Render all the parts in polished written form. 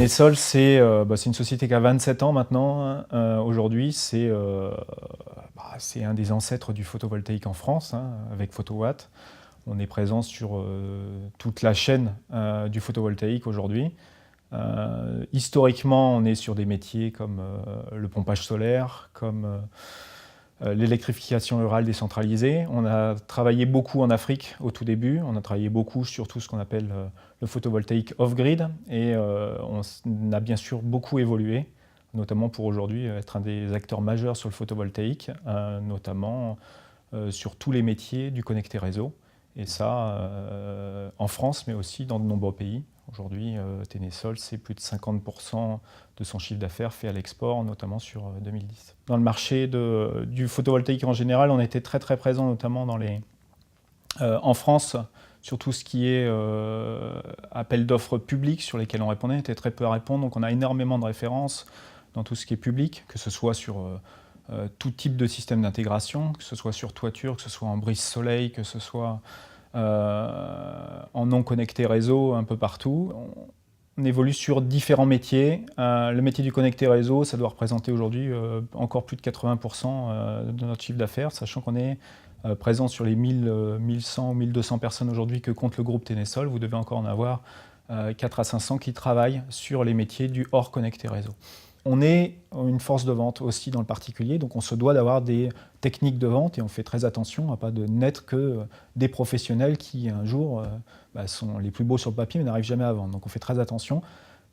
Ténésol, c'est une société qui a 27 ans maintenant. Aujourd'hui, c'est un des ancêtres du photovoltaïque en France, hein, avec Photowatt. On est présent sur toute la chaîne du photovoltaïque aujourd'hui. Historiquement, on est sur des métiers comme le pompage solaire, comme l'électrification rurale décentralisée. On a travaillé beaucoup en Afrique au tout début. On a travaillé beaucoup sur tout ce qu'on appelle le photovoltaïque off-grid. Et on a bien sûr beaucoup évolué, notamment pour aujourd'hui être un des acteurs majeurs sur le photovoltaïque, notamment sur tous les métiers du connecté réseau. Et ça, en France, mais aussi dans de nombreux pays. Aujourd'hui, Ténésol, c'est plus de 50% de son chiffre d'affaires fait à l'export, notamment sur 2010. Dans le marché du photovoltaïque en général, on était très très présent, notamment en France, sur tout ce qui est appel d'offres publics sur lesquels on répondait. On était très peu à répondre, donc on a énormément de références dans tout ce qui est public, que ce soit sur tout type de système d'intégration, que ce soit sur toiture, que ce soit en brise-soleil, que ce soit en non connecté réseau, un peu partout. On évolue sur différents métiers. Le métier du connecté réseau, ça doit représenter aujourd'hui encore plus de 80% de notre chiffre d'affaires, sachant qu'on est présent sur les 1100 ou 1200 personnes aujourd'hui que compte le groupe Ténésol. Vous devez encore en avoir 4 à 500 qui travaillent sur les métiers du hors connecté réseau. On est une force de vente aussi dans le particulier, donc on se doit d'avoir des techniques de vente et on fait très attention à ne pas n'être que des professionnels qui un jour sont les plus beaux sur le papier mais n'arrivent jamais à vendre. Donc on fait très attention.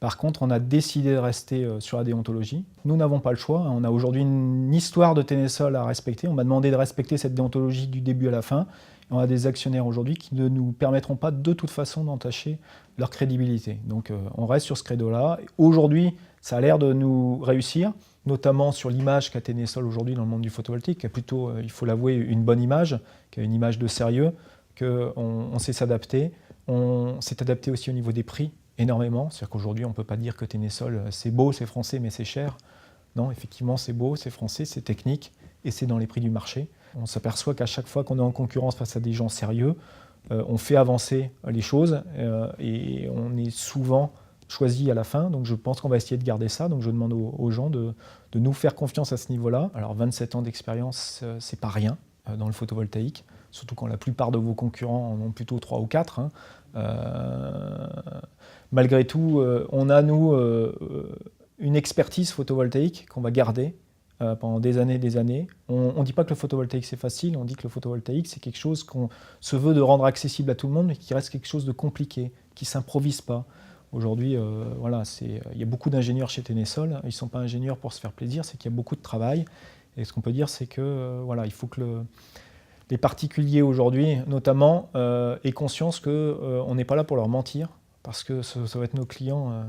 Par contre, on a décidé de rester sur la déontologie. Nous n'avons pas le choix. On a aujourd'hui une histoire de Ténésol à respecter. On m'a demandé de respecter cette déontologie du début à la fin. Et on a des actionnaires aujourd'hui qui ne nous permettront pas de toute façon d'entacher leur crédibilité. Donc on reste sur ce credo-là. Aujourd'hui, ça a l'air de nous réussir, notamment sur l'image qu'a Ténésol aujourd'hui dans le monde du photovoltaïque, qui a plutôt, il faut l'avouer, une bonne image, qui a une image de sérieux, qu'on sait s'adapter. On s'est adapté aussi au niveau des prix, énormément. C'est-à-dire qu'aujourd'hui, on ne peut pas dire que Ténésol, c'est beau, c'est français, mais c'est cher. Non, effectivement, c'est beau, c'est français, c'est technique, et c'est dans les prix du marché. On s'aperçoit qu'à chaque fois qu'on est en concurrence face à des gens sérieux, on fait avancer les choses, et on est souvent choisi à la fin, donc je pense qu'on va essayer de garder ça. Donc je demande aux gens de nous faire confiance à ce niveau-là. Alors 27 ans d'expérience, c'est pas rien dans le photovoltaïque, surtout quand la plupart de vos concurrents en ont plutôt 3 ou 4. Hein. Malgré tout, on a, nous, une expertise photovoltaïque qu'on va garder pendant des années et des années. On ne dit pas que le photovoltaïque c'est facile, on dit que le photovoltaïque c'est quelque chose qu'on se veut de rendre accessible à tout le monde, mais qui reste quelque chose de compliqué, qui ne s'improvise pas. Aujourd'hui, il y a beaucoup d'ingénieurs chez Ténésol. Ils ne sont pas ingénieurs pour se faire plaisir, c'est qu'il y a beaucoup de travail. Et ce qu'on peut dire, c'est que il faut que les particuliers aujourd'hui, notamment, aient conscience qu'on n'est pas là pour leur mentir, parce que ça va être nos clients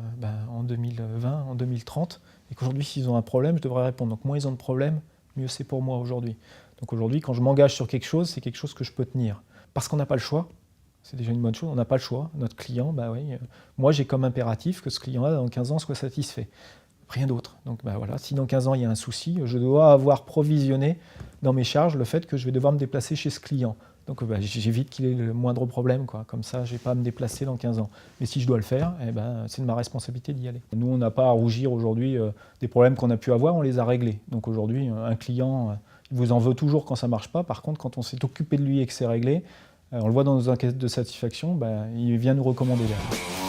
en 2020, en 2030, et qu'aujourd'hui, s'ils ont un problème, je devrais répondre. Donc moins ils ont de problèmes, mieux c'est pour moi aujourd'hui. Donc aujourd'hui, quand je m'engage sur quelque chose, c'est quelque chose que je peux tenir. Parce qu'on n'a pas le choix. C'est déjà une bonne chose, on n'a pas le choix. Notre client, moi j'ai comme impératif que ce client-là, dans 15 ans, soit satisfait. Rien d'autre. Donc si dans 15 ans il y a un souci, je dois avoir provisionné dans mes charges le fait que je vais devoir me déplacer chez ce client. Donc j'évite qu'il ait le moindre problème, quoi. Comme ça, je n'ai pas à me déplacer dans 15 ans. Mais si je dois le faire, c'est de ma responsabilité d'y aller. Nous, on n'a pas à rougir aujourd'hui des problèmes qu'on a pu avoir, on les a réglés. Donc aujourd'hui, un client, il vous en veut toujours quand ça ne marche pas. Par contre, quand on s'est occupé de lui et que c'est réglé, on le voit dans nos enquêtes de satisfaction, il vient nous recommander derrière.